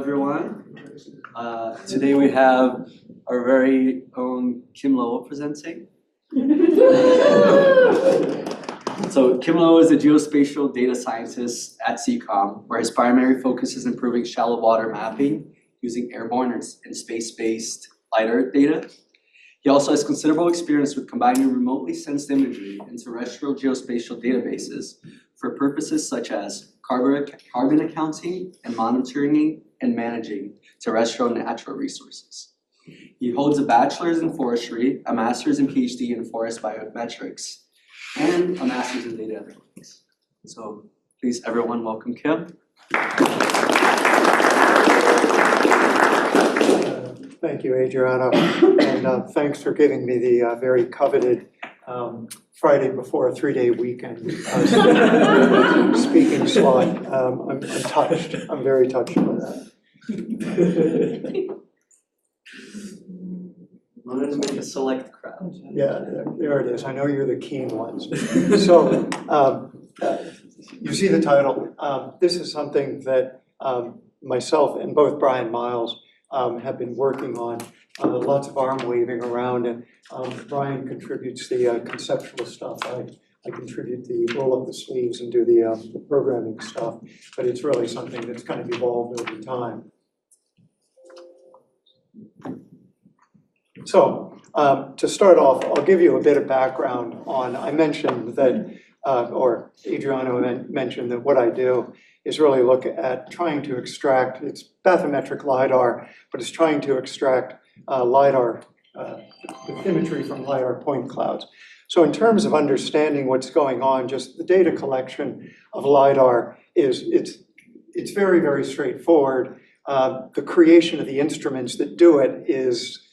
everyone. Today we have our very own Kim Lowell presenting. So Kim Lowell is a geospatial data scientist at CCOM, where his primary focus is improving shallow water mapping using airborne and space-based LiDAR data. He also has considerable experience with combining remotely sensed imagery and terrestrial geospatial databases for purposes such as carbon accounting and monitoring and managing terrestrial and natural resources. He holds a bachelor's in forestry, a master's and PhD in forest biometrics, and a master's in data analytics. So please, everyone, welcome Kim. Thank you, Adriana, and thanks for giving me the very coveted Friday before a 3-day weekend speaking slot. I'm touched. I'm very touched by that. Wanted to make a select crowd. Yeah, there it is. I know you're the keen ones. So you see the title. This is something that myself and both Brian Miles have been working on. Lots of arm waving around, and Brian contributes the conceptual stuff. I contribute the roll up the sleeves and do the programming stuff, but it's really something that's kind of evolved over time. So to start off, I'll give you a bit of background on, I mentioned that, or Adriano mentioned that what I do is really look at trying to extract, it's bathymetric LiDAR, but it's trying to extract LiDAR bathymetry from LiDAR point clouds. So in terms of understanding what's going on, just the data collection of LiDAR it's very, very straightforward. The creation of the instruments that do it is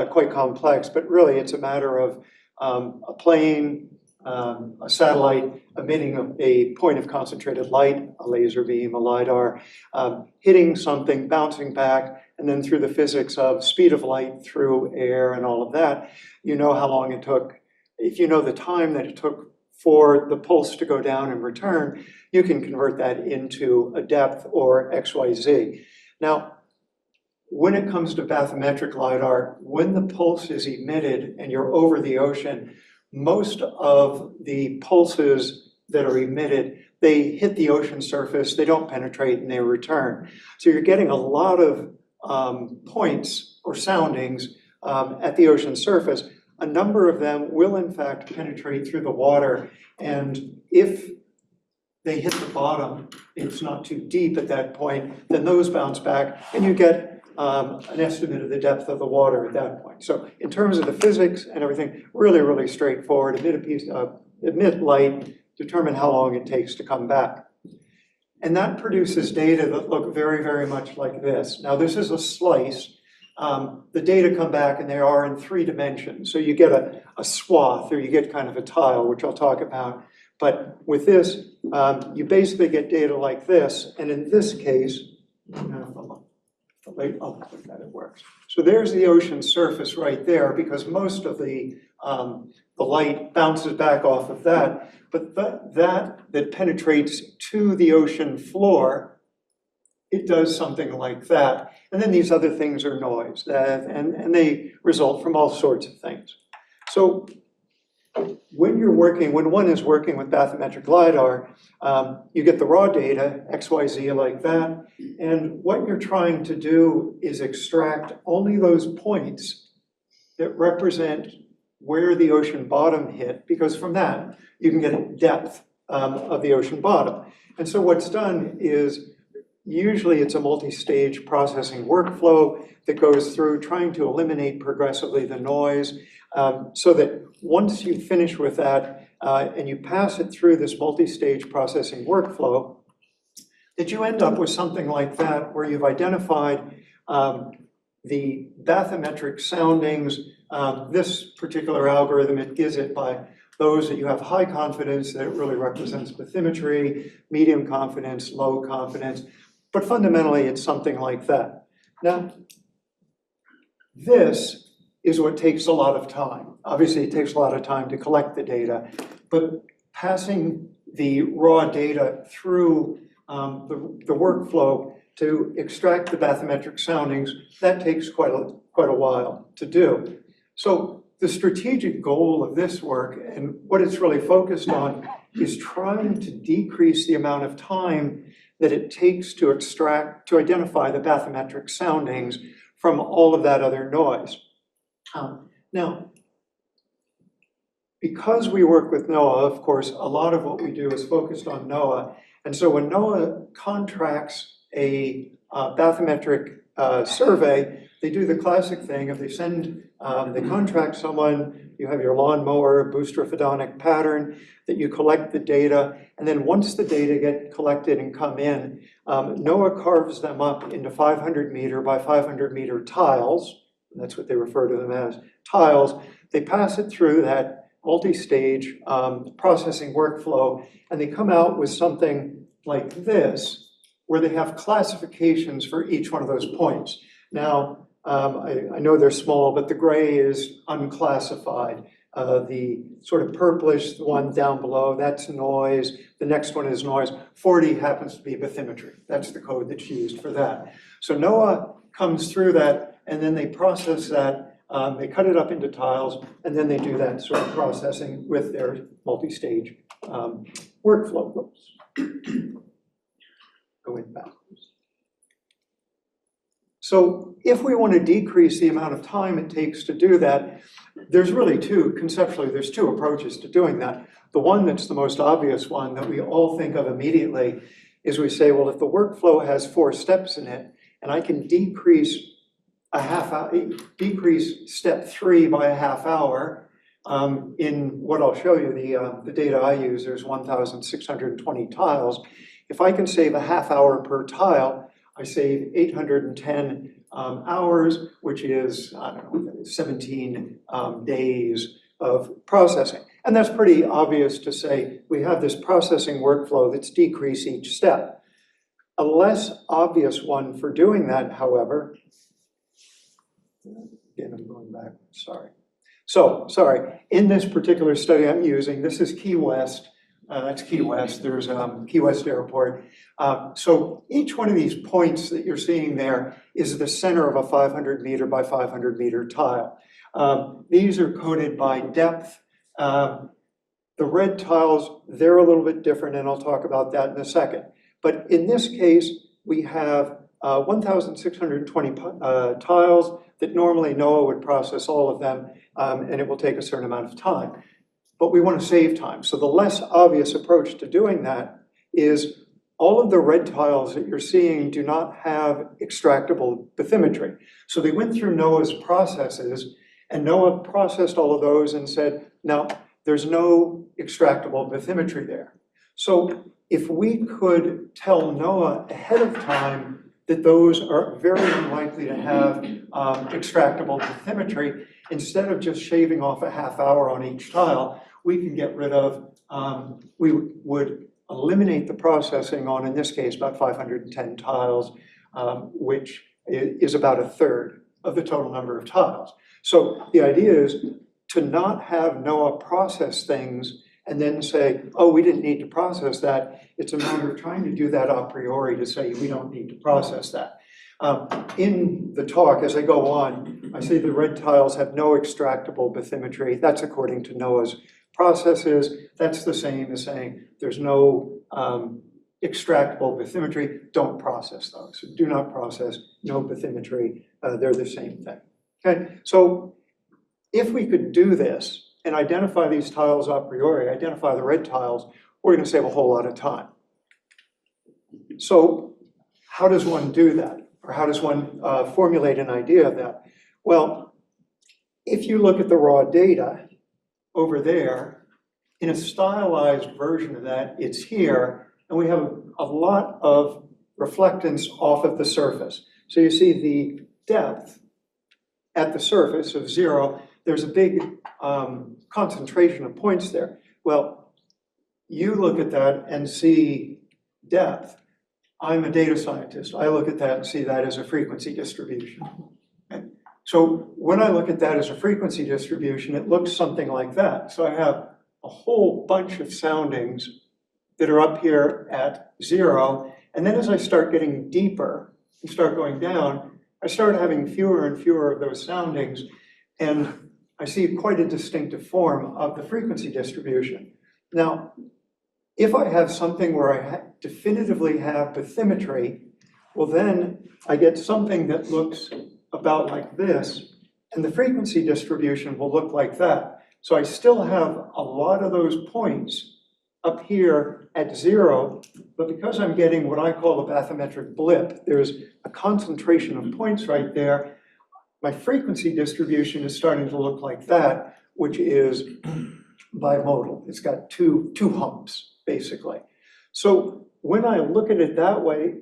quite complex, but really it's a matter of a plane, a satellite emitting a point of concentrated light, a laser beam, a LiDAR, hitting something, bouncing back, and then through the physics of speed of light through air and all of that, you know how long it took. If you know the time that it took for the pulse to go down and return, you can convert that into a depth or XYZ. Now, when it comes to bathymetric LiDAR, when the pulse is emitted and you're over the ocean, most of the pulses that are emitted, they hit the ocean surface, they don't penetrate, and they return. So you're getting a lot of points or soundings at the ocean surface. A number of them will in fact penetrate through the water, and if they hit the bottom, it's not too deep at that point, then those bounce back, and you get an estimate of the depth of the water at that point. So in terms of the physics and everything, really, really straightforward. Emit light, determine how long it takes to come back. And that produces data that look very, very much like this. Now this is a slice. The data come back and they are in 3 dimensions. So you get a swath, or you get kind of a tile, which I'll talk about. But with this, you basically get data like this. And in this case, that it works. So there's the ocean surface right there, because most of the light bounces back off of that. But that penetrates to the ocean floor, it does something like that. And then these other things are noise, and they result from all sorts of things. So when one is working with bathymetric LiDAR, you get the raw data, XYZ like that, and what you're trying to do is extract only those points that represent where the ocean bottom hit, because from that, you can get a depth of the ocean bottom. And so what's done is, usually it's a multi-stage processing workflow that goes through trying to eliminate progressively the noise, so that once you finish with that and you pass it through this multi-stage processing workflow, that you end up with something like that, where you've identified the bathymetric soundings. This particular algorithm, it gives it by those that you have high confidence that it really represents bathymetry, medium confidence, low confidence, but fundamentally it's something like that. Now, this is what takes a lot of time. Obviously, it takes a lot of time to collect the data, but passing the raw data through the workflow to extract the bathymetric soundings, that takes quite a while to do. So the strategic goal of this work and what it's really focused on is trying to decrease the amount of time that it takes to identify the bathymetric soundings from all of that other noise. Now, because we work with NOAA, of course, a lot of what we do is focused on NOAA. And so when NOAA contracts a bathymetric survey, they do the classic thing of they contract someone, you have your lawnmower, boostrophodonic pattern, that you collect the data, and then once the data get collected and come in, NOAA carves them up into 500 meter by 500 meter tiles. That's what they refer to them as, tiles. They pass it through that multi-stage processing workflow, and they come out with something like this, where they have classifications for each one of those points. Now, I know they're small, but the gray is unclassified. The sort of purplish one down below, that's noise. The next one is noise. 40 happens to be bathymetry. That's the code that's used for that. So NOAA comes through that, and then they process that. They cut it up into tiles, and then they do that sort of processing with their multi-stage workflow. Going backwards. So if we want to decrease the amount of time it takes to do that, there's really conceptually, there's two approaches to doing that. The one that's the most obvious one that we all think of immediately is we say, well, if the workflow has 4 steps in it, and I can decrease step 3 by a half hour, in what I'll show you, the data I use, there's 1,620 tiles. If I can save a half hour per tile, I save 810 hours, which is, I don't know, 17 days of processing. And that's pretty obvious to say we have this processing workflow that's decreased each step. A less obvious one for doing that, however, again, I'm going back, sorry. So, sorry, in this particular study I'm using, this is Key West. That's Key West, there's Key West Airport. So each one of these points that you're seeing there is the center of a 500 meter by 500 meter tile. These are coded by depth. The red tiles, they're a little bit different, and I'll talk about that in a second. But in this case, we have 1,620 tiles that normally NOAA would process all of them, and it will take a certain amount of time. But we want to save time. So the less obvious approach to doing that is all of the red tiles that you're seeing do not have extractable bathymetry. So they went through NOAA's processes, and NOAA processed all of those and said, no, there's no extractable bathymetry there. So if we could tell NOAA ahead of time that those are very unlikely to have extractable bathymetry, instead of just shaving off a half hour on each tile, we can get rid of, we would eliminate the processing on, in this case, about 510 tiles, which is about a third of the total number of tiles. So the idea is to not have NOAA process things and then say, oh, we didn't need to process that. It's a matter of trying to do that a priori to say we don't need to process that. In the talk, as I go on, I say the red tiles have no extractable bathymetry. That's according to NOAA's processes. That's the same as saying there's no extractable bathymetry. Don't process those. So do not process, no bathymetry. They're the same thing. Okay, so if we could do this and identify these tiles a priori, identify the red tiles, we're going to save a whole lot of time. So how does one do that? Or how does one formulate an idea of that? Well, if you look at the raw data over there, in a stylized version of that, it's here, and we have a lot of reflectance off of the surface. So you see the depth at the surface of 0, there's a big concentration of points there. Well, you look at that and see depth. I'm a data scientist. I look at that and see that as a frequency distribution. Okay? So when I look at that as a frequency distribution, it looks something like that. So I have a whole bunch of soundings that are up here at 0, And then as I start getting deeper and start going down, I start having fewer and fewer of those soundings, and I see quite a distinctive form of the frequency distribution. Now, if I have something where I definitively have bathymetry, well then I get something that looks about like this, and the frequency distribution will look like that. So I still have a lot of those points up here at 0, but because I'm getting what I call a bathymetric blip, there's a concentration of points right there, my frequency distribution is starting to look like that, which is bimodal. It's got two humps, basically. So when I look at it that way,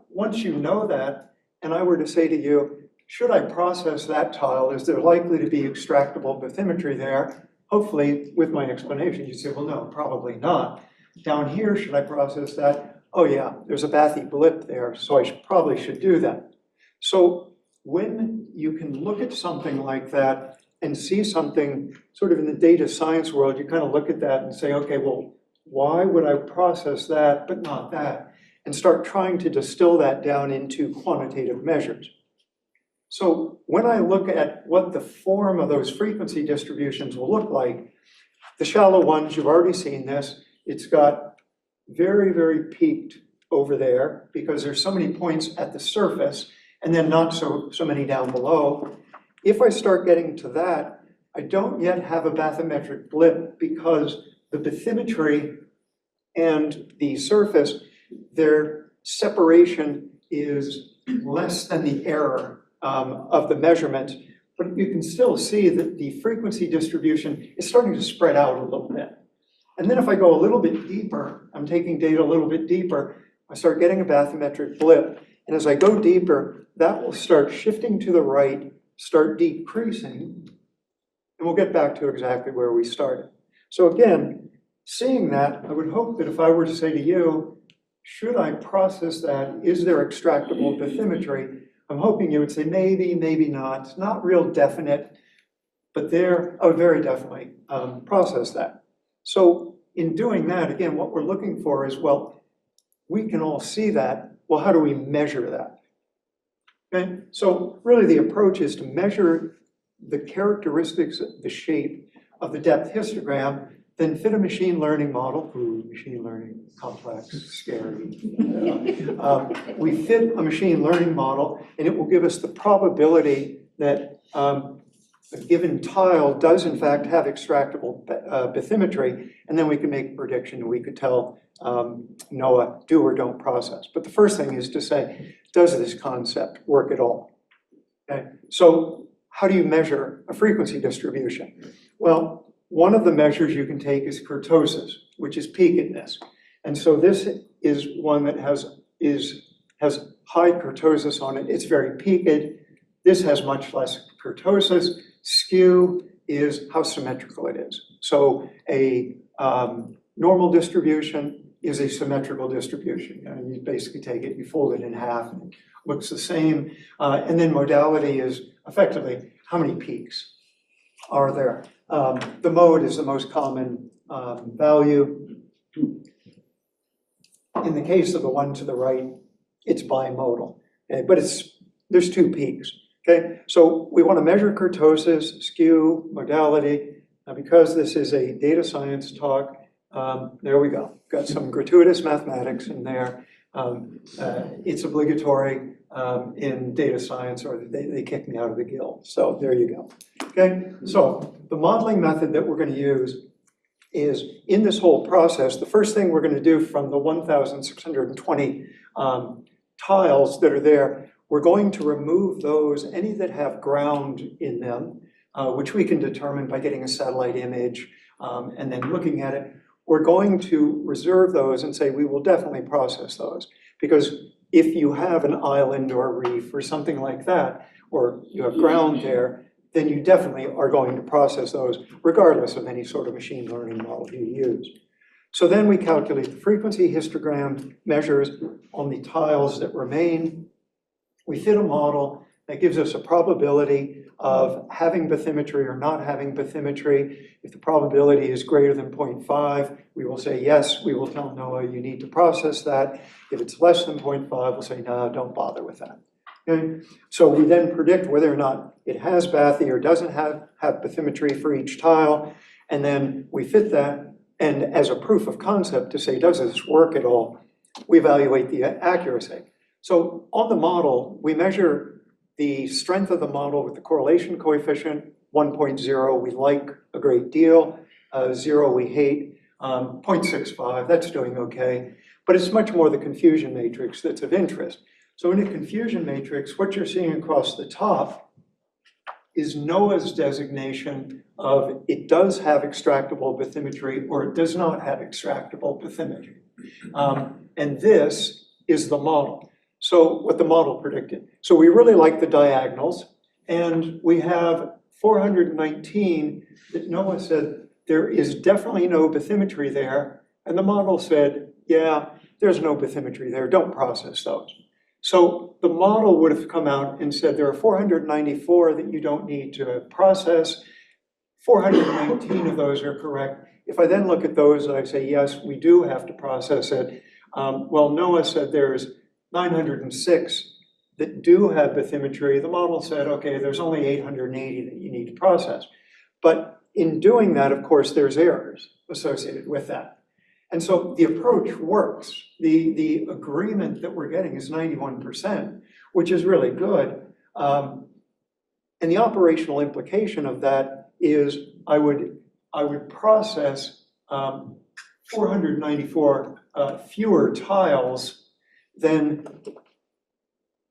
once you know that, and I were to say to you, should I process that tile? Is there likely to be extractable bathymetry there? Hopefully, with my explanation, you say, well, no, probably not. Down here, should I process that? Oh yeah, there's a bathy blip there, so I probably should do that. So when you can look at something like that and see something sort of in the data science world, you kind of look at that and say, okay, well, why would I process that but not that? And start trying to distill that down into quantitative measures. So when I look at what the form of those frequency distributions will look like, the shallow ones, you've already seen this, it's got very, very peaked over there because there's so many points at the surface and then not so many down below. If I start getting to that, I don't yet have a bathymetric blip because the bathymetry and the surface, their separation is less than the error of the measurement, but you can still see that the frequency distribution is starting to spread out a little bit. And then if I go a little bit deeper, I'm taking data a little bit deeper, I start getting a bathymetric blip. And as I go deeper, that will start shifting to the right, start decreasing, and we'll get back to exactly where we started. So again, seeing that, I would hope that if I were to say to you, should I process that? Is there extractable bathymetry? I'm hoping you would say maybe, maybe not. It's not real definite, but I would very definitely process that. So in doing that, again, what we're looking for is, well, we can all see that. Well, how do we measure that? Okay, so really the approach is to measure the characteristics of the shape of the depth histogram, then fit a machine learning model. Ooh, machine learning, complex, scary. We fit a machine learning model, and it will give us the probability that a given tile does in fact have extractable bathymetry, and then we can make a prediction, and we could tell NOAA do or don't process. But the first thing is to say, does this concept work at all? Okay, so how do you measure a frequency distribution? Well, one of the measures you can take is kurtosis, which is peakedness. And so this is one that has high kurtosis on it. It's very peaked. This has much less kurtosis. Skew is how symmetrical it is. So a normal distribution is a symmetrical distribution. You basically take it, you fold it in half, and it looks the same. And then modality is effectively how many peaks are there. The mode is the most common value. In the case of the one to the right, it's bimodal, okay? But there's 2 peaks. Okay, so we want to measure kurtosis, skew, modality. Now, because this is a data science talk, there we go. Got some gratuitous mathematics in there. It's obligatory in data science, or they kick me out of the guild. So there you go. Okay, so the modeling method that we're going to use is in this whole process, the first thing we're going to do from the 1,620 tiles that are there, we're going to remove those, any that have ground in them, which we can determine by getting a satellite image and then looking at it. We're going to reserve those and say we will definitely process those, because if you have an island or a reef or something like that, or you have ground there, then you definitely are going to process those regardless of any sort of machine learning model you use. So then we calculate the frequency histogram measures on the tiles that remain. We fit a model That gives us a probability of having bathymetry or not having bathymetry. If the probability is greater than 0.5, we will say yes, we will tell NOAA you need to process that. If it's less than 0.5, we'll say no, don't bother with that. Okay? So we then predict whether or not it has bathy or doesn't have bathymetry for each tile, and then we fit that, and as a proof of concept to say, does this work at all, we evaluate the accuracy. So on the model, we measure the strength of the model with the correlation coefficient. 1.0 we like a great deal, 0 we hate, 0.65, that's doing okay. But it's much more the confusion matrix that's of interest. So in a confusion matrix, what you're seeing across the top is NOAA's designation of it does have extractable bathymetry or it does not have extractable bathymetry. And this is the model. So what the model predicted. So we really like the diagonals, and we have 419 that NOAA said there is definitely no bathymetry there, and the model said, yeah, there's no bathymetry there, don't process those. So the model would have come out and said there are 494 that you don't need to process, 419 of those are correct. If I then look at those and I say, yes, we do have to process it, well, NOAA said there's 906 that do have bathymetry. The model said, okay, there's only 880 that you need to process. But in doing that, of course, there's errors associated with that. And so the approach works. The agreement that we're getting is 91%, which is really good. And the operational implication of that is I would process 494 fewer tiles than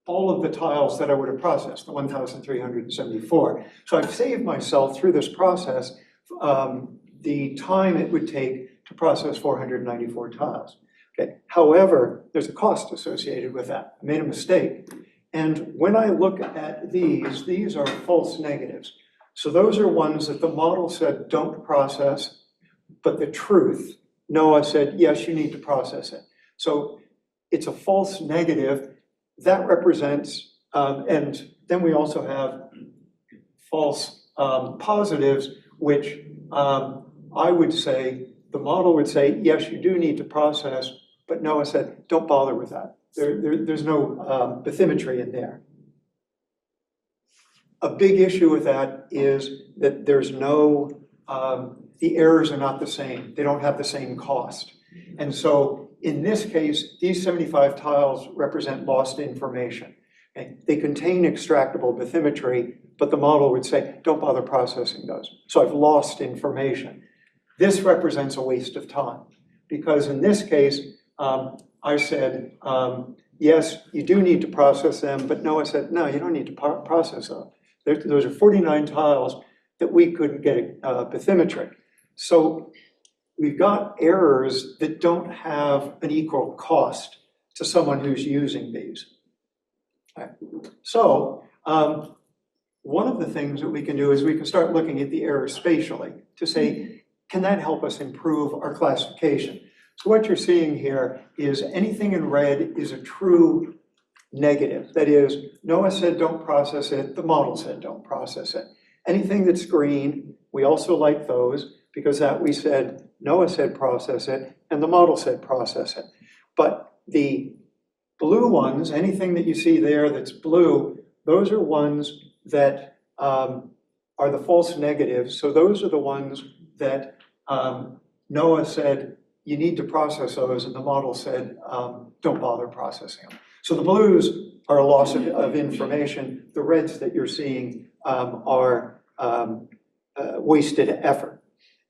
all of the tiles that I would have processed, the 1,374. So I've saved myself through this process the time it would take to process 494 tiles. Okay. However, there's a cost associated with that. I made a mistake. And when I look at these are false negatives. So those are ones that the model said don't process, but the truth, NOAA said, yes, you need to process it. So it's a false negative. That represents, and then we also have false positives, which I would say, the model would say, yes, you do need to process, but NOAA said, don't bother with that. There's no bathymetry in there. A big issue with that is that there's no, the errors are not the same. They don't have the same cost. And so in this case, these 75 tiles represent lost information. Okay? They contain extractable bathymetry, but the model would say, don't bother processing those. So I've lost information. This represents a waste of time because in this case, I said, yes, you do need to process them, but NOAA said, no, you don't need to process them. Those are 49 tiles that we couldn't get bathymetry. So we've got errors that don't have an equal cost to someone who's using these. Right. So one of the things that we can do is we can start looking at the errors spatially to say, can that help us improve our classification? So what you're seeing here is anything in red is a true negative. That is, NOAA said don't process it, the model said don't process it. Anything that's green, we also like those because that we said, NOAA said process it, and the model said process it. But the blue ones, anything that you see there that's blue, those are ones that are the false negatives. So those are the ones that NOAA said, you need to process those, and the model said, don't bother processing them. So the blues are a loss of information. The reds that you're seeing are wasted effort.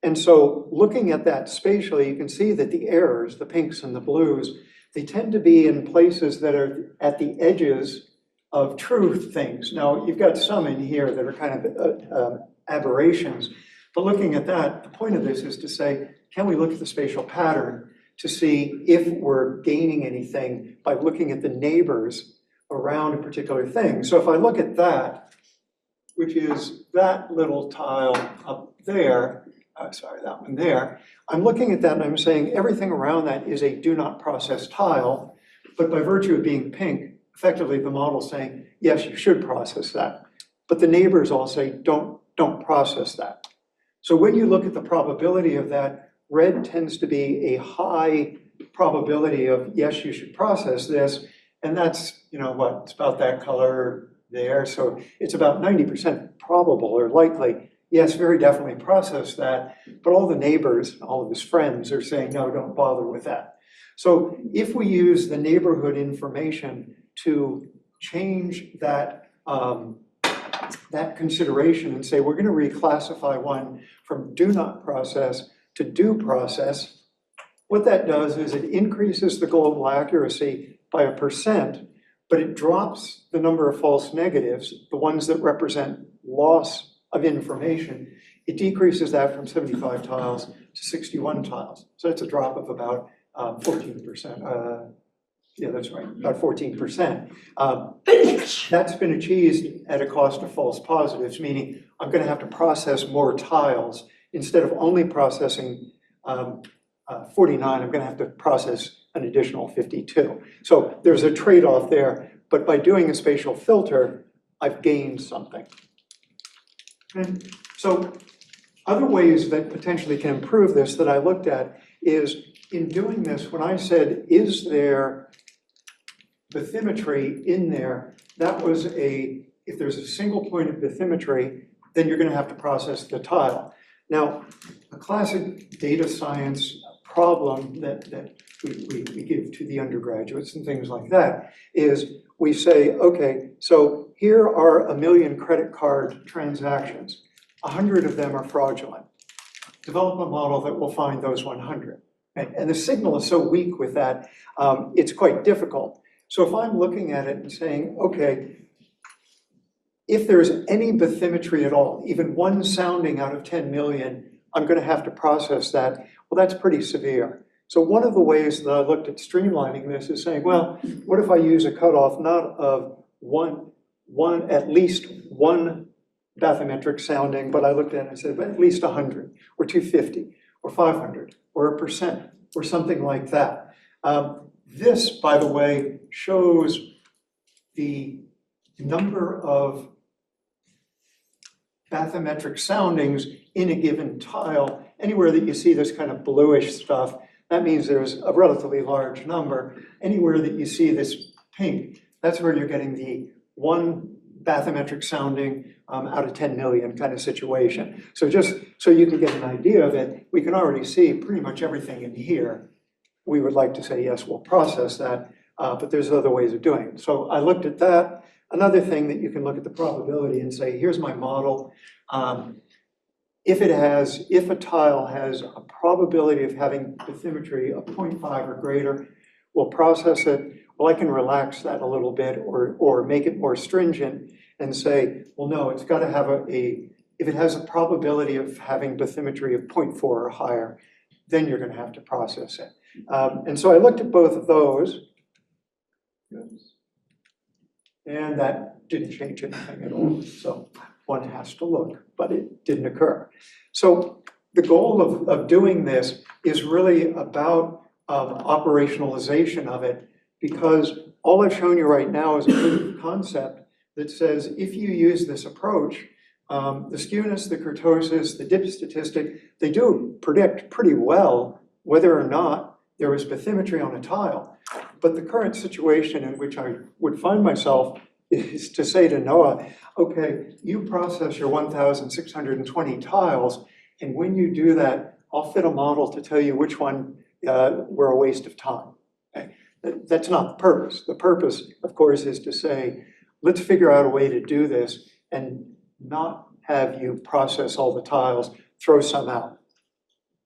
And so looking at that spatially, you can see that the errors, the pinks and the blues, they tend to be in places that are at the edges of true things. Now, you've got some in here that are kind of aberrations, but looking at that, the point of this is to say, can we look at the spatial pattern to see if we're gaining anything by looking at the neighbors around a particular thing? So if I look at that, which is that little tile up there, sorry, that one there, I'm looking at that and I'm saying everything around that is a do not process tile, but by virtue of being pink, effectively the model saying, yes, you should process that. But the neighbors all say, don't process that. So when you look at the probability of that, red tends to be a high probability of, yes, you should process this. And that's, what, it's about that color there. So it's about 90% probable or likely, yes, very definitely process that. But all the neighbors, all of his friends are saying, no, don't bother with that. So if we use the neighborhood information to change that, that consideration and say, we're going to reclassify one from do not process to do process, what that does is it increases the global accuracy by 1%, but it drops the number of false negatives, the ones that represent loss of information. It decreases that from 75 tiles to 61 tiles. So that's a drop of about 14%. Yeah, that's right, about 14%. That's been achieved at a cost of false positives, meaning I'm going to have to process more tiles. Instead of only processing 49, I'm going to have to process an additional 52. So there's a trade-off there, but by doing a spatial filter, I've gained something. And so other ways that potentially can improve this that I looked at is in doing this, when I said, is there bathymetry in there, that was if there's a single point of bathymetry, then you're going to have to process the tile. Now, a classic data science problem that we give to the undergraduates and things like that is we say, okay, so here are 1 million credit card transactions. 100 of them are fraudulent. Develop a model that will find those 100. And the signal is so weak with that, it's quite difficult. So if I'm looking at it and saying, okay, if there's any bathymetry at all, even one sounding out of 10 million, I'm going to have to process that. Well, that's pretty severe. So one of the ways that I looked at streamlining this is saying, well, what if I use a cutoff not of at least one bathymetric sounding, but I looked at it and said, at least 100 or 250 or 500 or 1% or something like that. This, by the way, shows the number of bathymetric soundings in a given tile. Anywhere that you see this kind of bluish stuff, that means there's a relatively large number. Anywhere that you see this pink, that's where you're getting the one bathymetric sounding out of 10 million kind of situation. So just so you can get an idea of it, we can already see pretty much everything in here. We would like to say, yes, we'll process that, but there's other ways of doing it. So I looked at that. Another thing that you can look at the probability and say, here's my model. If a tile has a probability of having bathymetry of 0.5 or greater, we'll process it. Well, I can relax that a little bit or make it more stringent and say, well, no, it's got to have if it has a probability of having bathymetry of 0.4 or higher, then you're going to have to process it. And so I looked at both of those. And that didn't change anything at all. So one has to look, but it didn't occur. So the goal of doing this is really about operationalization of it, because all I've shown you right now is a proof of concept that says if you use this approach, the skewness, the kurtosis, the dip statistic, they do predict pretty well whether or not there is bathymetry on a tile. But the current situation in which I would find myself is to say to Noah, okay, you process your 1,620 tiles, and when you do that, I'll fit a model to tell you which one were a waste of time. Okay? That's not the purpose. The purpose, of course, is to say, let's figure out a way to do this and not have you process all the tiles, throw some out.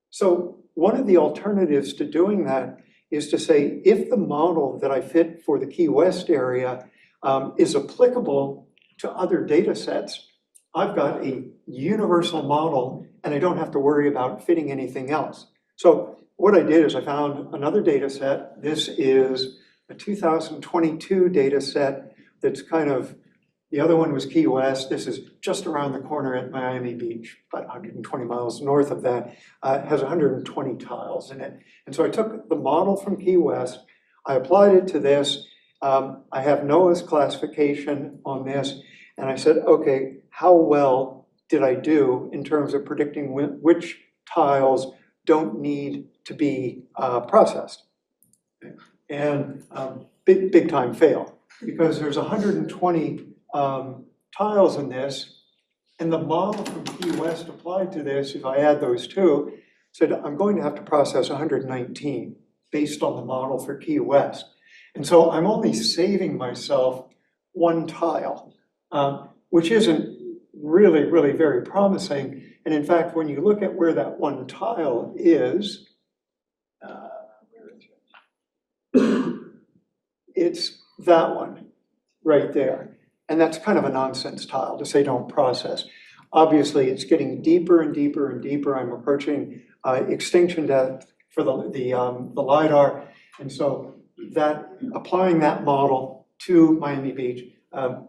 So one of the alternatives to doing that is to say, if the model that I fit for the Key West area is applicable to other data sets, I've got a universal model and I don't have to worry about fitting anything else. So what I did is I found another data set. This is a 2022 data set that's kind of, the other one was Key West. This is just around the corner at Miami Beach, about 120 miles north of that. It has 120 tiles in it. And so I took the model from Key West, I applied it to this, I have NOAA's classification on this, and I said, okay, how well did I do in terms of predicting which tiles don't need to be processed? And big time fail, because there's 120 tiles in this, and the model from Key West applied to this, if I add those two, said I'm going to have to process 119 based on the model for Key West. And so I'm only saving myself one tile, which isn't really very promising. And in fact, when you look at where that one tile is, it's that one right there. And that's kind of a nonsense tile to say don't process. Obviously, it's getting deeper and deeper and deeper. I'm approaching extinction depth for the LiDAR. And so that applying that model to Miami Beach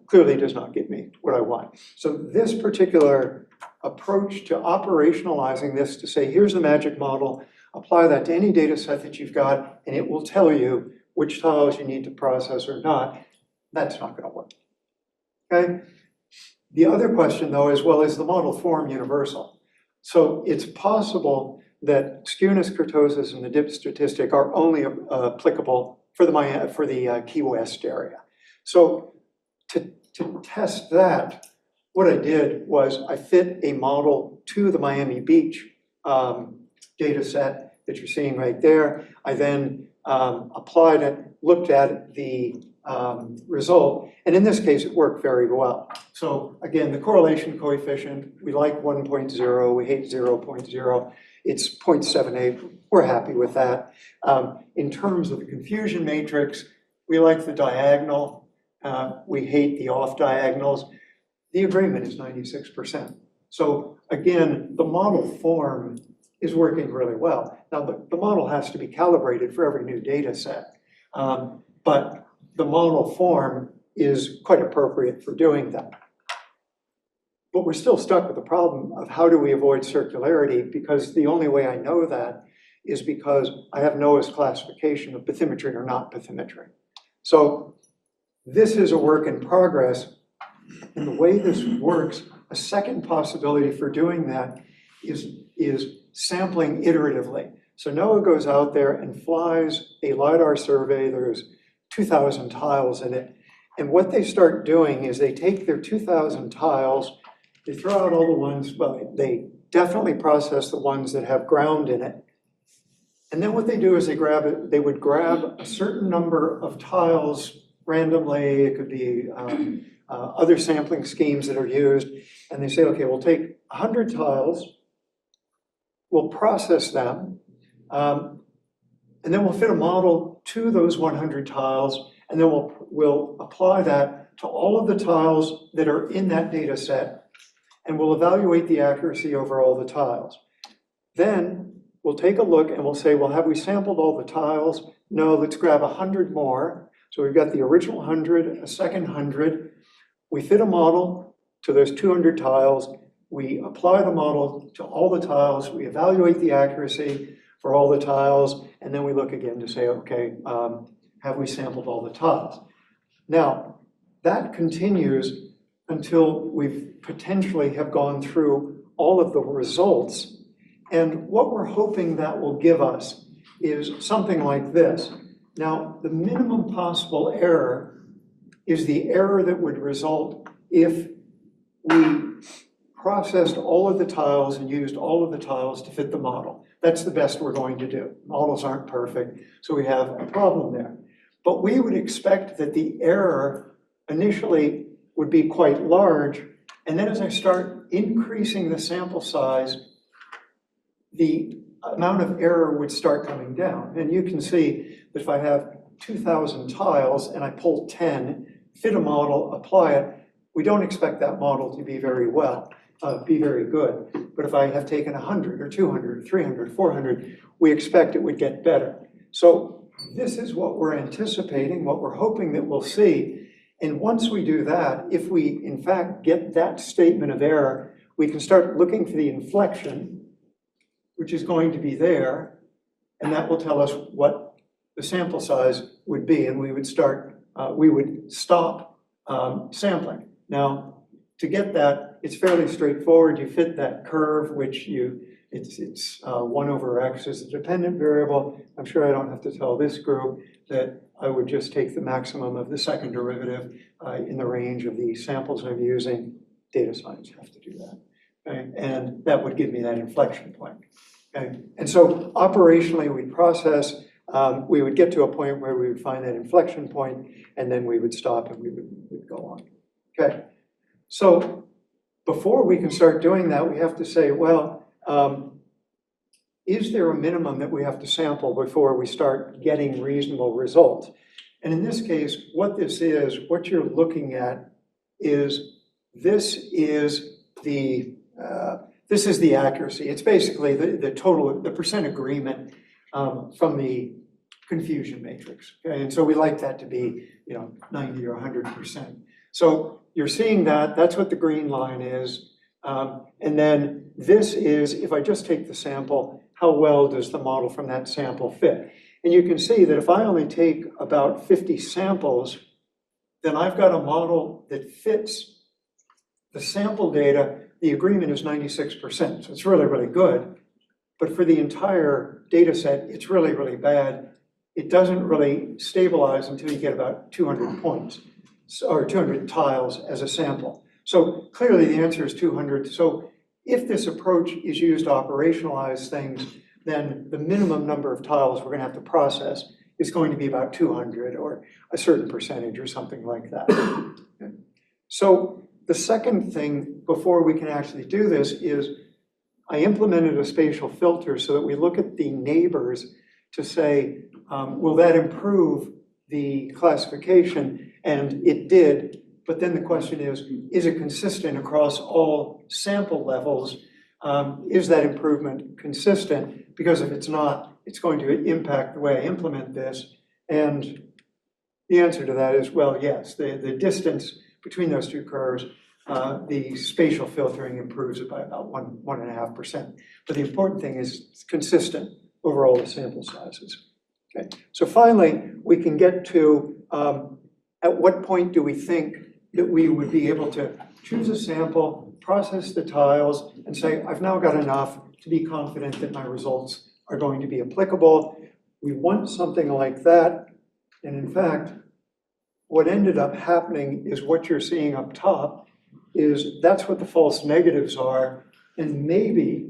clearly does not get me what I want. So this particular approach to operationalizing this to say, here's the magic model, apply that to any data set that you've got, and it will tell you which tiles you need to process or not, that's not going to work. Okay? The other question, though, is, well, is the model form universal? So it's possible that skewness, kurtosis, and the dip statistic are only applicable for the Key West area. So to test that, what I did was I fit a model to the Miami Beach data set that you're seeing right there. I then applied it, looked at the result, and in this case, it worked very well. So again, the correlation coefficient, we like 1.0, we hate 0.0. It's 0.78, we're happy with that. In terms of the confusion matrix, we like the diagonal, we hate the off diagonals. The agreement is 96%. So again, the model form is working really well. Now, the model has to be calibrated for every new data set, but the model form is quite appropriate for doing that. But we're still stuck with the problem of how do we avoid circularity, because the only way I know that is because I have NOAA's classification of bathymetry or not bathymetry. So this is a work in progress, and the way this works, a second possibility for doing that is sampling iteratively. So NOAA goes out there and flies a LiDAR survey. There's 2,000 tiles in it. And what they start doing is they take their 2,000 tiles, they throw out all the ones, well, they definitely process the ones that have ground in it. And then what they do is they would grab a certain number of tiles randomly. It could be other sampling schemes that are used. And they say, okay, we'll take 100 tiles, we'll process them, and then we'll fit a model to those 100 tiles, and then we'll apply that to all of the tiles that are in that data set, and we'll evaluate the accuracy over all the tiles. Then we'll take a look and we'll say, well, have we sampled all the tiles? No, let's grab 100 more. So we've got the original 100, a second 100. We fit a model to those 200 tiles. We apply the model to all the tiles. We evaluate the accuracy for all the tiles. And then we look again to say, okay, have we sampled all the tiles? Now, that continues until we've potentially have gone through all of the results. And what we're hoping that will give us is something like this. Now, the minimum possible error is the error that would result if we processed all of the tiles and used all of the tiles to fit the model. That's the best we're going to do. Models aren't perfect, so we have a problem there. But we would expect that the error initially would be quite large, and then as I start increasing the sample size, the amount of error would start coming down. And you can see that if I have 2,000 tiles and I pull 10, fit a model, apply it, we don't expect that model to be very good. But if I have taken 100 or 200 or 300, 400, we expect it would get better. So this is what we're anticipating, what we're hoping that we'll see. And once we do that, if we in fact get that statement of error, we can start looking for the inflection, which is going to be there, and that will tell us what the sample size would be, and we would start we would stop sampling. Now, to get that, it's fairly straightforward. You fit that curve, which it's 1 over x is the dependent variable. I'm sure I don't have to tell this group that I would just take the maximum of the second derivative in the range of the samples I'm using. Data science have to do that. Okay? And that would give me that inflection point. Okay? And so operationally, we process, we would get to a point where we would find that inflection point, and then we would stop and we'd go on. Okay. So before we can start doing that, we have to say, well, is there a minimum that we have to sample before we start getting reasonable results? And in this case, what you're looking at is this is the accuracy. It's basically the percent agreement from the confusion matrix. Okay? And so we like that to be 90 or 100%. So you're seeing that, that's what the green line is. And then this is, if I just take the sample, how well does the model from that sample fit? And you can see that if I only take about 50 samples, then I've got a model that fits the sample data. The agreement is 96%, so it's really, really good. But for the entire data set, it's really, really bad. It doesn't really stabilize until you get about 200 points, or 200 tiles as a sample. So clearly the answer is 200. So if this approach is used to operationalize things, then the minimum number of tiles we're going to have to process is going to be about 200 or a certain percentage or something like that. Okay. So the second thing before we can actually do this is I implemented a spatial filter so that we look at the neighbors to say, will that improve the classification? And it did. But then the question is it consistent across all sample levels? Is that improvement consistent? Because if it's not, it's going to impact the way I implement this. And the answer to that is, well, yes, the distance between those two curves, the spatial filtering improves it by about 1.5%. But the important thing is it's consistent over all the sample sizes. Okay. So finally, we can get to at what point do we think that we would be able to choose a sample, process the tiles, and say, I've now got enough to be confident that my results are going to be applicable. We want something like that. And in fact, what ended up happening is what you're seeing up top is that's what the false negatives are. And maybe,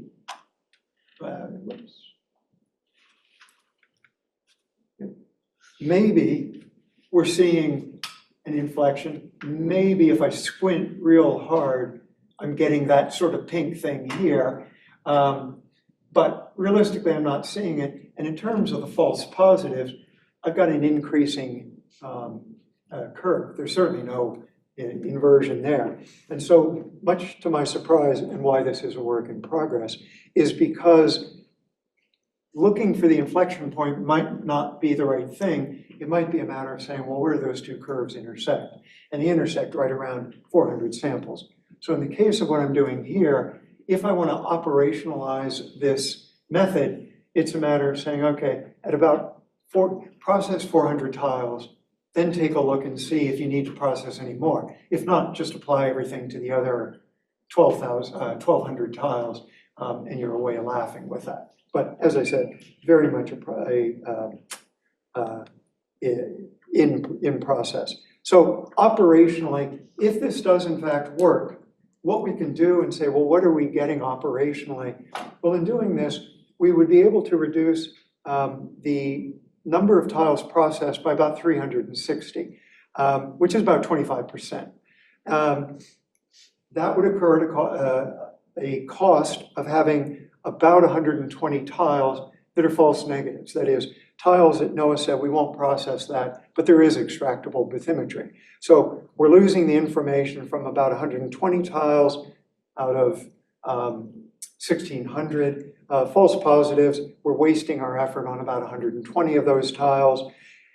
maybe we're seeing an inflection. Maybe if I squint real hard, I'm getting that sort of pink thing here. But realistically, I'm not seeing it. And in terms of the false positives, I've got an increasing curve. There's certainly no inversion there. And so much to my surprise, and why this is a work in progress, is because looking for the inflection point might not be the right thing. It might be a matter of saying, well, where do those two curves intersect? And they intersect right around 400 samples. So in the case of what I'm doing here, if I want to operationalize this method, it's a matter of saying, okay, at about process 400 tiles, then take a look and see if you need to process any more. If not, just apply everything to the other 1,200 tiles, and you're away laughing with that. But as I said, very much in process. So operationally, if this does in fact work, what we can do and say, well, what are we getting operationally? Well, in doing this, we would be able to reduce the number of tiles processed by about 360, which is about 25%. That would occur at a cost of having about 120 tiles that are false negatives. That is, tiles that NOAA said we won't process that, but there is extractable bathymetry. So we're losing the information from about 120 tiles out of 1,600 false positives. We're wasting our effort on about 120 of those tiles.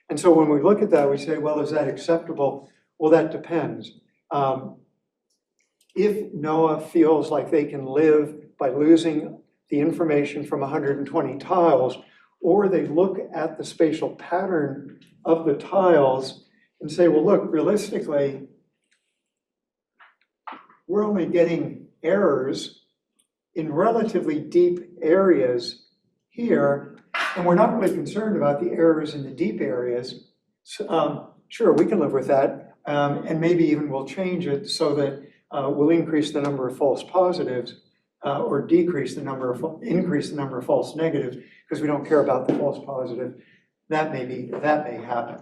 And so when we look at that, we say, well, is that acceptable? Well, that depends. If NOAA feels like they can live by losing the information from 120 tiles, or they look at the spatial pattern of the tiles and say, well, look, realistically, we're only getting errors in relatively deep areas here, and we're not really concerned about the errors in the deep areas. So, sure, we can live with that, and maybe even we'll change it so that we'll increase the number of false positives or increase the number of false negatives because we don't care about the false positive. That may happen.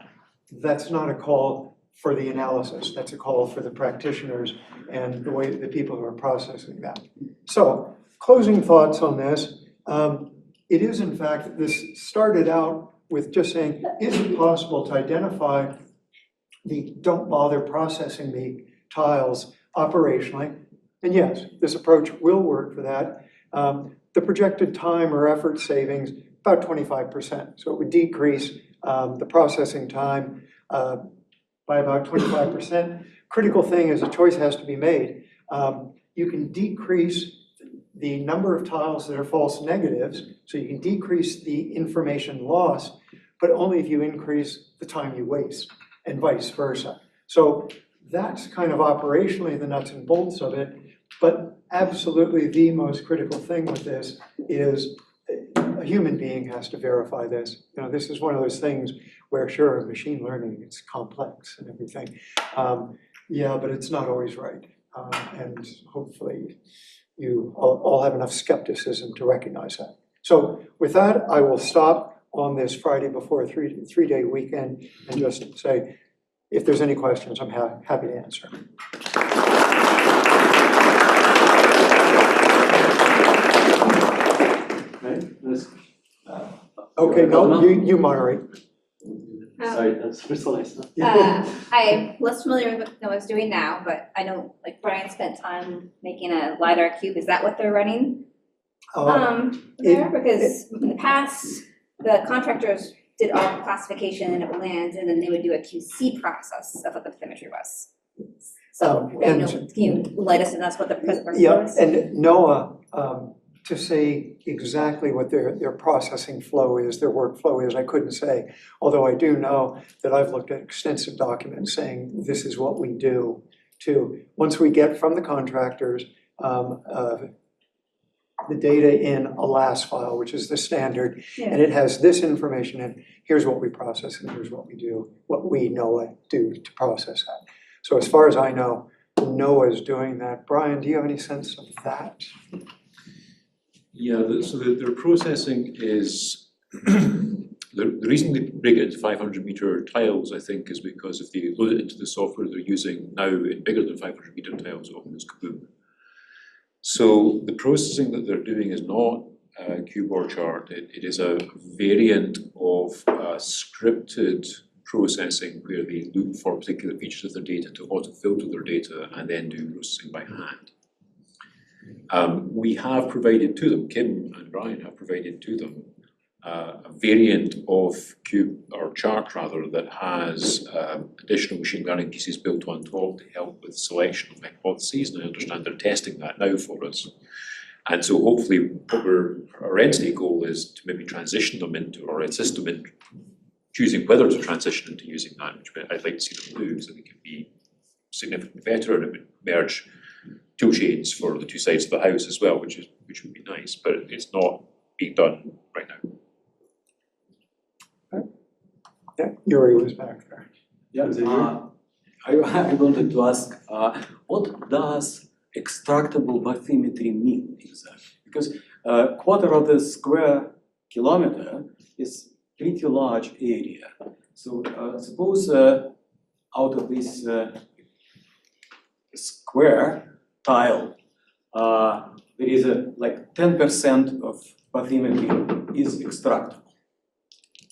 That's not a call for the analysis. That's a call for the practitioners and the people who are processing that. So, closing thoughts on this. It is, in fact, this started out with just saying, is it possible to identify the don't bother processing me tiles operationally? And yes, this approach will work for that. The projected time or effort savings, about 25%. So it would decrease the processing time by about 25%. Critical thing is a choice has to be made. You can decrease the number of tiles that are false negatives, so you can decrease the information loss, but only if you increase the time you waste, and vice versa. So that's kind of operationally the nuts and bolts of it, but absolutely the most critical thing with this is a human being has to verify this. You know, this is one of those things where, sure, machine learning, it's complex and everything. Yeah, but it's not always right. And hopefully you all have enough skepticism to recognize that. So with that, I will stop on this Friday before a three-day weekend and just say, if there's any questions, I'm happy to answer. Okay, no, you moderate. Sorry, that's personalized. I'm less familiar with what I was doing now, but I know like Brian spent time making a LiDAR cube. Is that what they're running? There? Because in the past, the contractors did all the classification and it would land, and then they would do a QC process of what the bathymetry was. So, can you light us, and that's what the present was? And NOAA, to say exactly what their processing flow is, their workflow is, I couldn't say. Although I do know that I've looked at extensive documents saying this is what we do too. Once we get from the contractors the data in a LAS file, which is the standard, and it has this information, and here's what we process, and here's what we do, what we NOAA do to process that. So as far as I know, NOAA is doing that. Brian, do you have any sense of that? Yeah, so their processing is, the reason they bring it to 500-meter tiles, I think, is because if they load it into the software they're using now in bigger than 500-meter tiles, it opens kaboom. So the processing that they're doing is not a cube or chart, it is a variant of scripted processing where they look for particular features of their data to auto-filter their data and then do processing by hand. We have provided to them, Kim and Brian have provided to them, a variant of cube or chart rather that has additional machine learning pieces built on top to help with selection of hypotheses, and I understand they're testing that now for us. And so hopefully our end state goal is to maybe transition them into, or assist them in choosing whether to transition into using that, which I'd like to see them do, so they can be significantly better, and it would merge tool chains for the two sides of the house as well, which would be nice, but it's not being done right now. Yeah, Jere was back there. Yeah, I wanted to ask, what does extractable bathymetry mean exactly? Because a quarter of the square kilometer is pretty large area. So suppose out of this square tile, there is like 10% of bathymetry is extractable.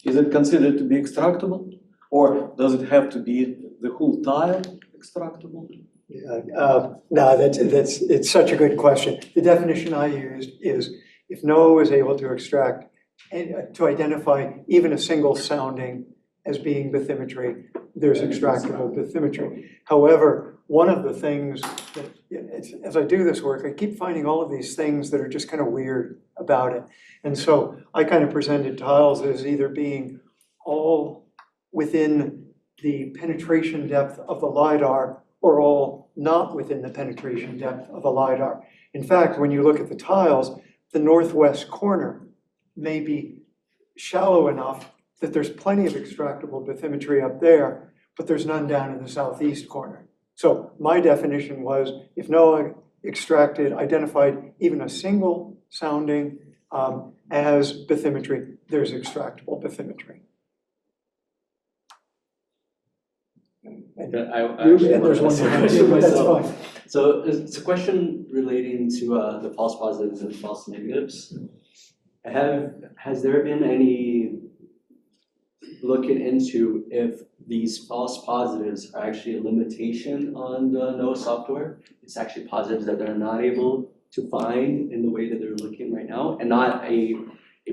Is it considered to be extractable, or does it have to be the whole tile extractable? Yeah, no, it's such a good question. The definition I used is if NOAA is able to extract and to identify even a single sounding as being bathymetry, there's extractable bathymetry. However, one of the things that, as I do this work, I keep finding all of these things that are just kind of weird about it. And so I kind of presented tiles as either being all within the penetration depth of the LiDAR are all not within the penetration depth of the LiDAR. In fact, when you look at the tiles, the northwest corner may be shallow enough that there's plenty of extractable bathymetry up there, but there's none down in the southeast corner. So my definition was, if NOAA identified even a single sounding as bathymetry, there's extractable bathymetry. And there's one behind you, but that's fine. So it's a question relating to the false positives and false negatives. Has there been any looking into if these false positives are actually a limitation on the NOAA software? It's actually positives that they're not able to find in the way that they're looking right now, and not a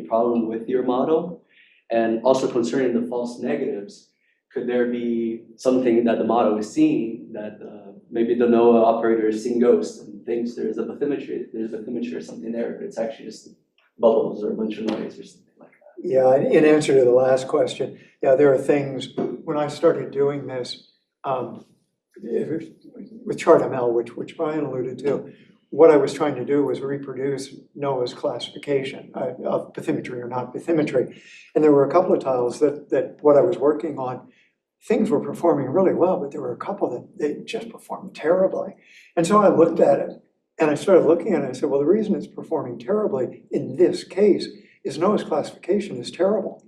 problem with your model? And also concerning the false negatives, could there be something that the model is seeing that maybe the NOAA operator is seeing ghosts and thinks there's bathymetry or something there, but it's actually just bubbles or a bunch of noise or something like that? Yeah, in answer to the last question, yeah, there are things, when I started doing this with ChartML, which Brian alluded to, what I was trying to do was reproduce NOAA's classification of bathymetry or not bathymetry. And there were a couple of tiles that what I was working on, things were performing really well, but there were a couple that they just performed terribly. And so I looked at it and I started looking at it and I said, well, the reason it's performing terribly in this case is NOAA's classification is terrible.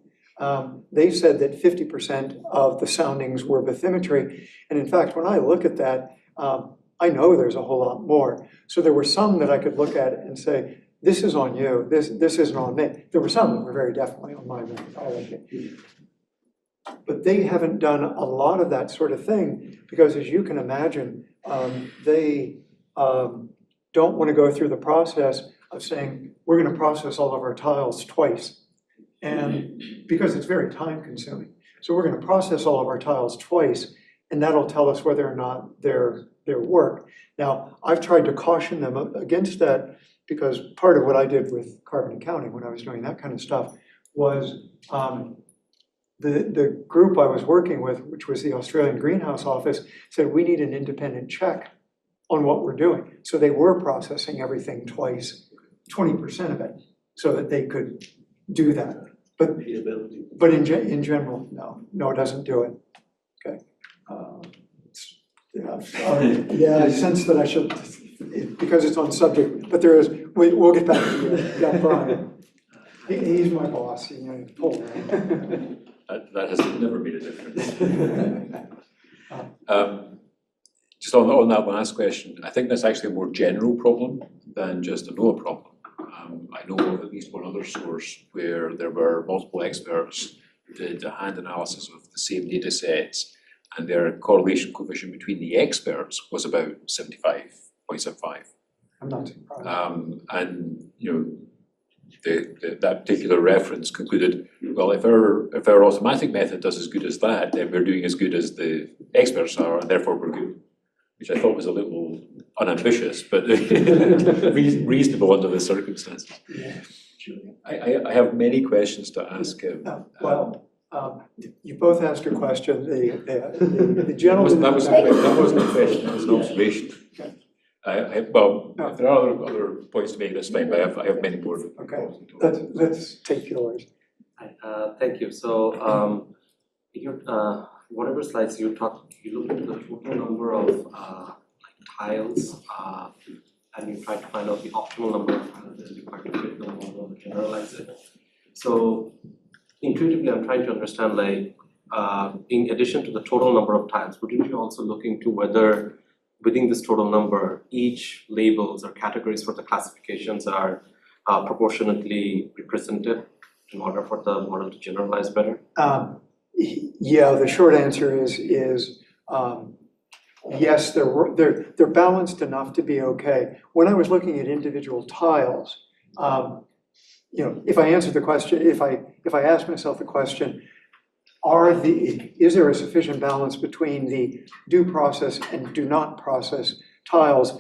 They said that 50% of the soundings were bathymetry. And in fact, when I look at that, I know there's a whole lot more. So there were some that I could look at and say, this is on you, this isn't on me. There were some that were very definitely on my methodology. But they haven't done a lot of that sort of thing because, as you can imagine, they don't want to go through the process of saying, we're going to process all of our tiles twice. And because it's very time consuming. So we're going to process all of our tiles twice, and that'll tell us whether or not they're work. Now, I've tried to caution them against that because part of what I did with carbon accounting when I was doing that kind of stuff was the group I was working with, which was the Australian Greenhouse Office, said we need an independent check on what we're doing. So they were processing everything twice, 20% of it, so that they could do that. But in general, no, it doesn't do it. Okay. Yeah, I sense that I should, because it's on subject, but there is, we'll get back to you. Yeah, Brian. He's my boss, you know, pull him. That has never made a difference. Just on that last question, I think that's actually a more general problem than just a NOAA problem. I know of at least one other source where there were multiple experts who did a hand analysis of the same data sets, and their correlation coefficient between the experts was about 75.75. I'm not surprised. And you know, that particular reference concluded, well, if our automatic method does as good as that, then we're doing as good as the experts are, and therefore we're good. Which I thought was a little unambitious, but reasonable under the circumstances. Yeah. I have many questions to ask him. You both asked a question. The gentleman. That wasn't a question, that was an observation. Okay. Well, if there are other points to make, that's fine, but I have many more. Okay, let's take yours. Thank you. So, whatever slides you look at the total number of tiles, and you try to find out the optimal number of tiles that is required to fit the model and generalize it. So, intuitively, I'm trying to understand, like, in addition to the total number of tiles, wouldn't you also look into whether within this total number, each labels or categories for the classifications are proportionately represented in order for the model to generalize better? Yeah, the short answer is yes, they're balanced enough to be okay. When I was looking at individual tiles, you know, if I answered the question, if I asked myself the question, is there a sufficient balance between the do process and do not process tiles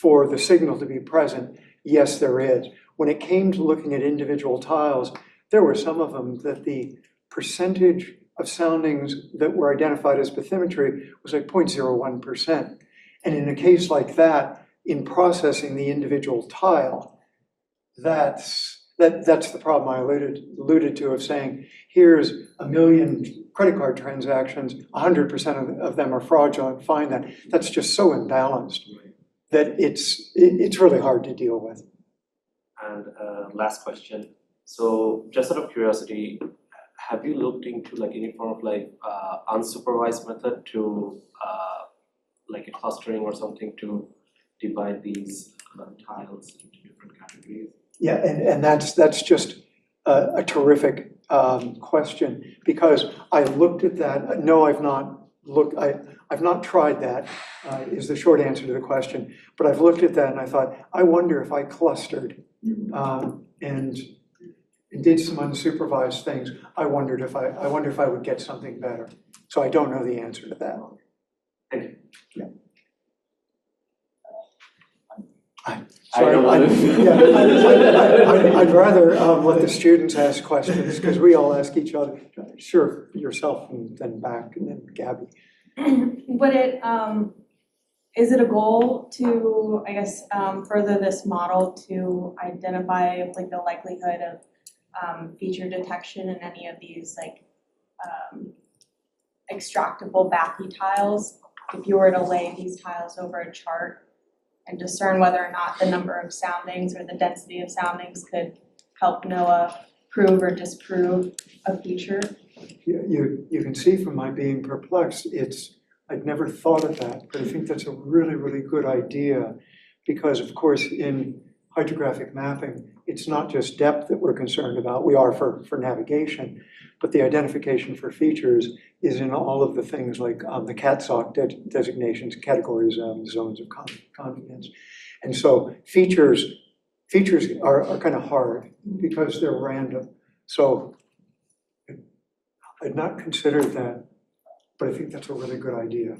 for the signal to be present? Yes, there is. When it came to looking at individual tiles, there were some of them that the percentage of soundings that were identified as bathymetry was like 0.01%. And in a case like that, in processing the individual tile, that's the problem I alluded to of saying, here's 1 million credit card transactions, 100% of them are fraudulent, find that. That's just so imbalanced that it's really hard to deal with. And last question. So just out of curiosity, have you looked into like any form of like unsupervised method to like a clustering or something to divide these tiles into different categories? Yeah, and that's just a terrific question, because I looked at that. No, I've not tried that, is the short answer to the question. But I've looked at that and I thought, I wonder if I clustered and did some unsupervised things. I wonder if I would get something better. So I don't know the answer to that. Thank you. Yeah. I'd rather let the students ask questions, because we all ask each other. Sure, yourself and then back, and then Gabby. Is it a goal to, I guess, further this model to identify like the likelihood of feature detection in any of these like extractable bathy tiles? If you were to lay these tiles over a chart and discern whether or not the number of soundings or the density of soundings could help NOAA prove or disprove a feature? You can see from my being perplexed, I'd never thought of that, but I think that's a really, really good idea, because of course in hydrographic mapping, it's not just depth that we're concerned about. We are for navigation, but the identification for features is in all of the things like the CATSOC designations, categories, zones of confidence. And so features are kind of hard because they're random. So I'd not considered that, but I think that's a really good idea.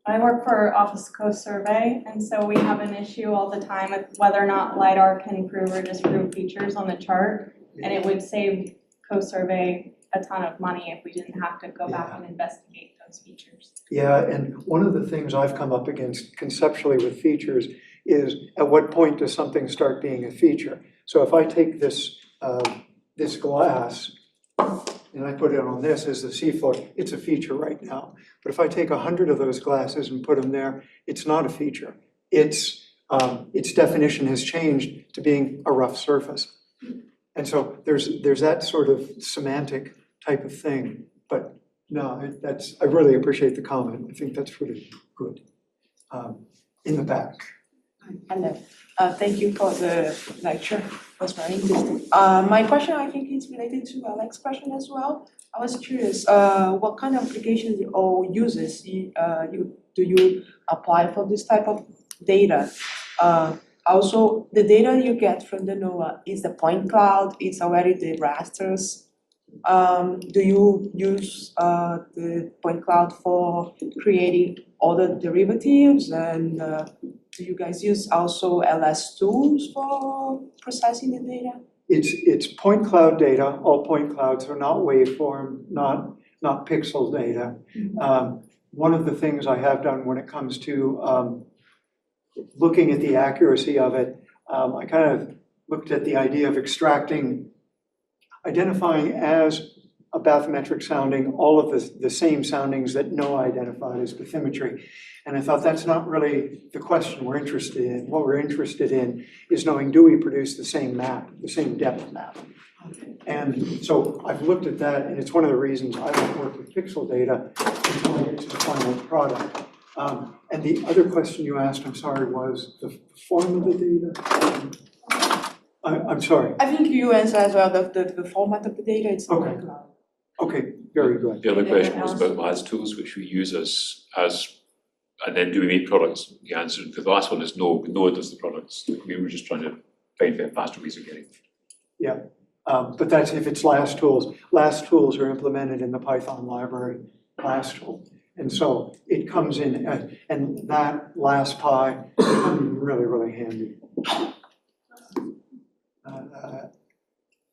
I work for Office Coast Survey, and so we have an issue all the time with whether or not LiDAR can prove or disprove features on the chart. And it would save Coast Survey a ton of money if we didn't have to go back and investigate those features. Yeah, and one of the things I've come up against conceptually with features is, at what point does something start being a feature? So if I take this glass and I put it on this as the seafloor, it's a feature right now. But if I take 100 of those glasses and put them there, it's not a feature. Its definition has changed to being a rough surface. And so there's that sort of semantic type of thing. But no, I really appreciate the comment. I think that's really good. In the back. Hello. Thank you for the lecture. It was very interesting. My question, I think, is related to Alex's question as well. I was curious, what kind of applications or uses do you apply for this type of data? Also, the data you get from the NOAA, is the point cloud, it's already the rasters. Do you use the point cloud for creating other derivatives, and do you guys use also LS tools for processing the data? It's point cloud data. All point clouds are not waveform, not pixel data. One of the things I have done when it comes to looking at the accuracy of it, I kind of looked at the idea of identifying as a bathymetric sounding all of the same soundings that NOAA identified as bathymetry. And I thought that's not really the question we're interested in. What we're interested in is knowing, do we produce the same map, the same depth map? And so I've looked at that, and it's one of the reasons I don't work with pixel data until I get to the final product. And the other question you asked, I'm sorry, was the form of the data? I'm sorry. I think you answered as well the format of the data, it's Okay. point cloud. Okay, very good. The other question was about LAS tools, which we use as and then do we make products? The answer to the last one is no. NOAA does the products. We were just trying to find faster ways of getting them. Yeah, but that's if it's LAS tools. LAS tools are implemented in the Python library, LAS tool. And so it comes in, and that LAS py is really, really handy.